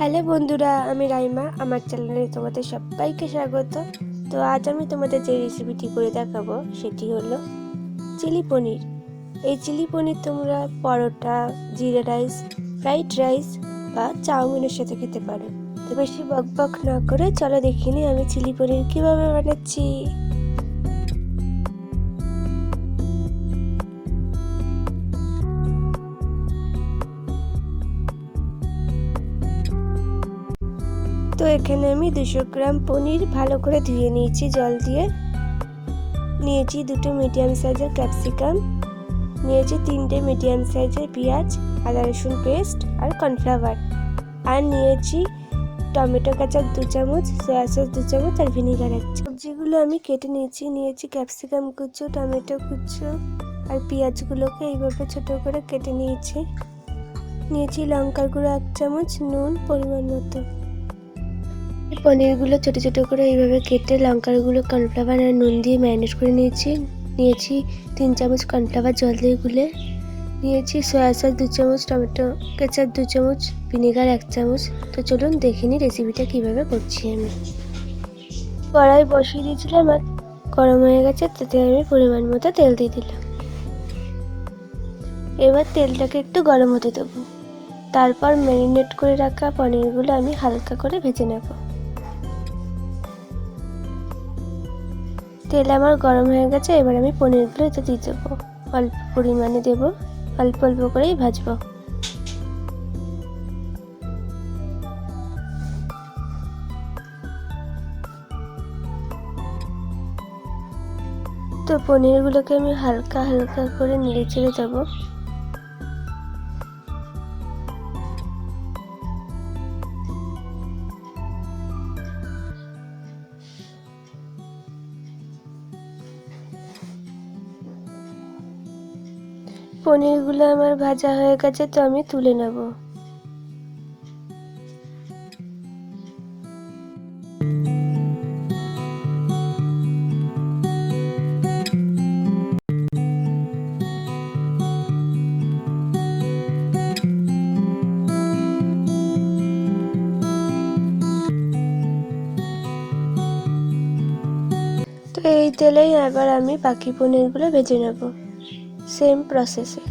Hello বন্ধুরা, আমি রাইমা। আমার চ্যানেলে তোমাদের সবাইকে স্বাগত। তো আজ আমি তোমাদের যে রেসিপিটি করে দেখাবো সেটি হলো চিলি পনির। এই চিলি পনির তোমরা পরোটা, জিরা রাইস, ফ্রাইড রাইস বা চাউমিনের সাথে খেতে পারো। তো বেশি বকবক না করে চলো দেখিনি আমি চিলি পনির কিভাবে বানাচ্ছি। তো এখানে আমি 200 গ্রাম পনির ভালো করে ধুয়ে নিয়েছি জল দিয়ে। নিয়েছি 2টো মিডিয়াম সাইজের ক্যাপসিকাম, নিয়েছি 3টে মিডিয়াম সাইজের পেঁয়াজ, আদা রসুন পেস্ট আর কর্নফ্লাওয়ার, আর নিয়েছি টমেটো কেচাপ 2 চামচ, সয়া সস 2 চামচ আর ভিনিগার 1 চামচ। সবজিগুলো আমি কেটে নিয়েছি ক্যাপসিকাম কুচো, টমেটো কুচো আর পেঁয়াজগুলোকে এইভাবে ছোট করে কেটে নিয়েছি লঙ্কার গুঁড়ো 1 চামচ, নুন পরিমাণ মতো। পনিরগুলো ছোট ছোট করে এইভাবে কেটে লঙ্কার গুঁড়ো, কর্নফ্লাওয়ার আর নুন দিয়ে ম্যারিনেট করে নিয়েছি 3 চামচ কর্নফ্লাওয়ার জল দিয়ে গুলে নিয়েছি, সয়া সস 2 চামচ, টমেটো কেচাপ 2 চামচ, ভিনেগার 1 চামচ। তো চলুন দেখে নিই রেসিপিটা কিভাবে করছি আমি। কড়াই বসিয়ে দিয়েছিলাম আর গরম হয়ে গেছে, তাতে আমি পরিমাণ মতো তেল দিয়ে দিলাম। এবার তেলটাকে একটু গরম হতে দেবো। তারপর ম্যারিনেট করে রাখা পনিরগুলো আমি হালকা করে ভেজে নেব। তেল আমার গরম হয়ে গেছে, এবার আমি পনিরগুলো এতে দিয়ে দেবো। অল্প পরিমাণে দেবো, অল্প অল্প করেই ভাজবো। তো পনিরগুলোকে আমি হালকা হালকা করে নেড়ে চেড়ে দেবো। পনিরগুলো আমার ভাজা হয়ে গেছে, তো আমি তুলে নেব। তো এই তেলেই এবার আমি বাকি পনিরগুলো ভেজে নেব, সেম প্রসেসে।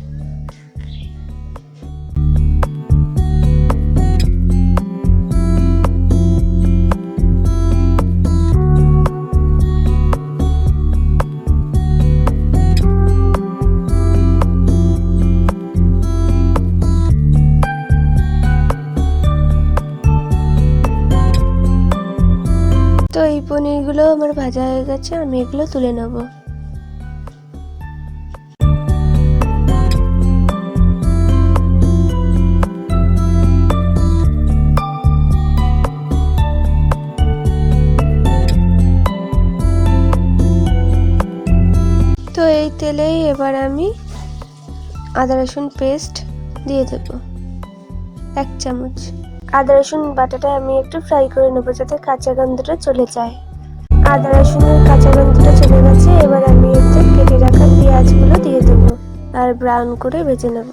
তো এই পনিরগুলো আমার ভাজা হয়ে গেছে, আমি এগুলো তুলে নেব। তো এই তেলেই এবার আমি আদা রসুন পেস্ট দিয়ে দেব 1 চামচ। আদা রসুন বাটাটা আমি একটু ফ্রাই করে নেবো যাতে কাঁচা গন্ধটা চলে যায়। আদা রসুনের কাঁচা গন্ধটা চলে গেছে, এবার আমি এতে কেটে রাখা পেঁয়াজগুলো দিয়ে দেবো আর ব্রাউন করে ভেজে নেব।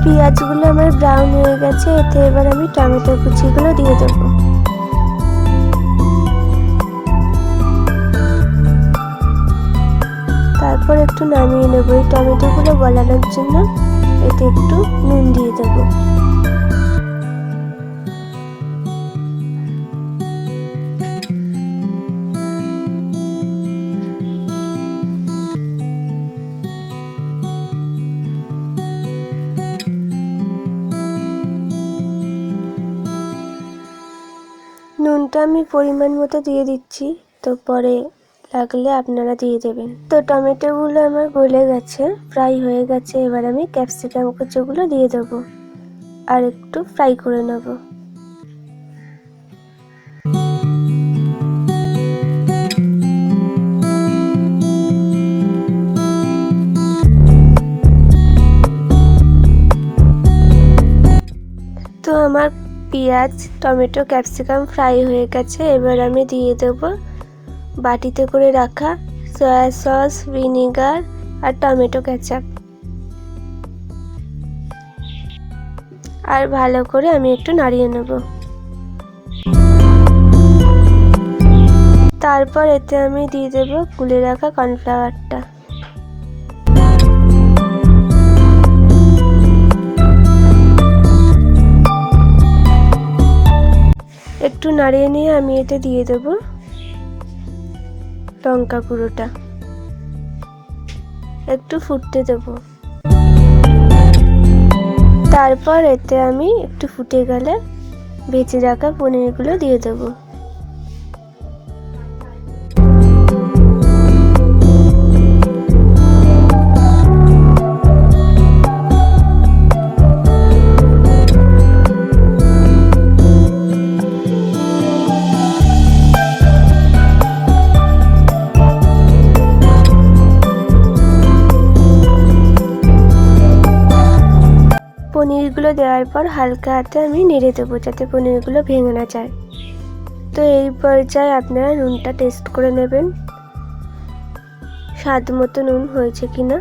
পেঁয়াজগুলো আমার ব্রাউন হয়ে গেছে, এতে এবার আমি টমেটো কুচিগুলো দিয়ে দেবো। তারপর একটু নামিয়ে নেবো। এই টমেটোগুলো গলানোর জন্য এতে একটু নুন দিয়ে দেবো। নুনটা আমি পরিমাণ মতো দিয়ে দিচ্ছি, তো পরে লাগলে আপনারা দিয়ে দেবেন। তো টমেটোগুলো আমার গলে গেছে, ফ্রাই হয়ে গেছে, এবার আমি ক্যাপসিকাম কুচোগুলো দিয়ে দেবো আর একটু ফ্রাই করে নেব। পেঁয়াজ, টমেটো, ক্যাপসিকাম ফ্রাই হয়ে গেছে। এবার আমি দিয়ে দেব বাটিতে করে রাখা সয়া সস, ভিনেগার আর টমেটো কেচাপ। আর ভালো করে আমি একটু নাড়িয়ে নেব। তারপর এতে আমি দিয়ে দেব গুলে রাখা কর্নফ্লাওয়ারটা। একটু নাড়িয়ে নিয়ে আমি এতে দিয়ে দেব লঙ্কা গুঁড়োটা। একটু ফুটতে দেব। তারপর এতে আমি একটু ফুটে গেলে ভেজে রাখা পনিরগুলো দিয়ে দেব। পনিরগুলো দেওয়ার পর হালকা হাতে আমি নেড়ে দেবো যাতে পনিরগুলো ভেঙে না যায়। তো এই পর্যায়ে আপনারা নুনটা টেস্ট করে নেবেন, স্বাদ মতো নুন হয়েছে কিনা।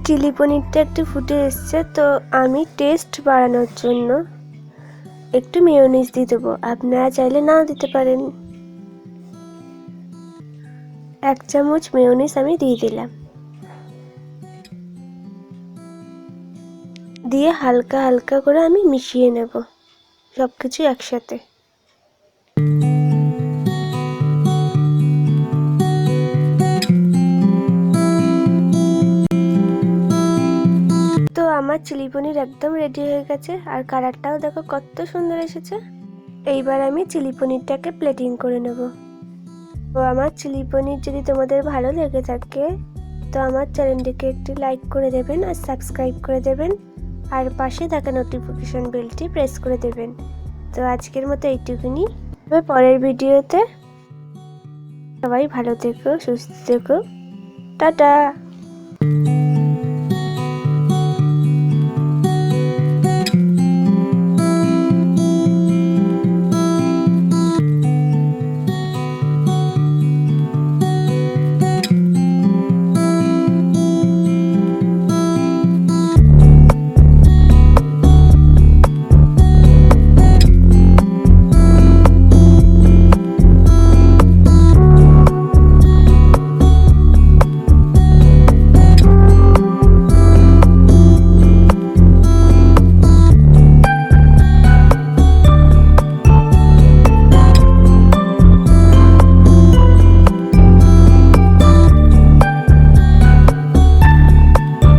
চিলি পনিরটা একটু ফুটে এসছে, তো আমি টেস্ট বাড়ানোর জন্য একটু মেয়োনিজ দিয়ে দেবো। আপনারা চাইলে নাও দিতে পারেন। 1 চামচ মেয়োনিজ আমি দিয়ে দিলাম। দিয়ে হালকা হালকা করে আমি মিশিয়ে নেব সবকিছু একসাথে। তো আমার চিলি পনির একদম রেডি হয়ে গেছে, আর কালারটাও দেখো কত সুন্দর এসেছে। এইবার আমি চিলি পনিরটাকে প্লেটিং করে নেব। তো আমার চিলি পনির যদি তোমাদের ভালো লেগে থাকে তো আমার চ্যানেলটিকে একটি লাইক করে দেবেন আর সাবস্ক্রাইব করে দেবেন, আর পাশে থাকা নোটিফিকেশন বেলটি প্রেস করে দেবেন। তো আজকের মতো এইটুকুনি। পরের ভিডিওতে সবাই ভালো থেকো, সুস্থ থেকো, টাটা।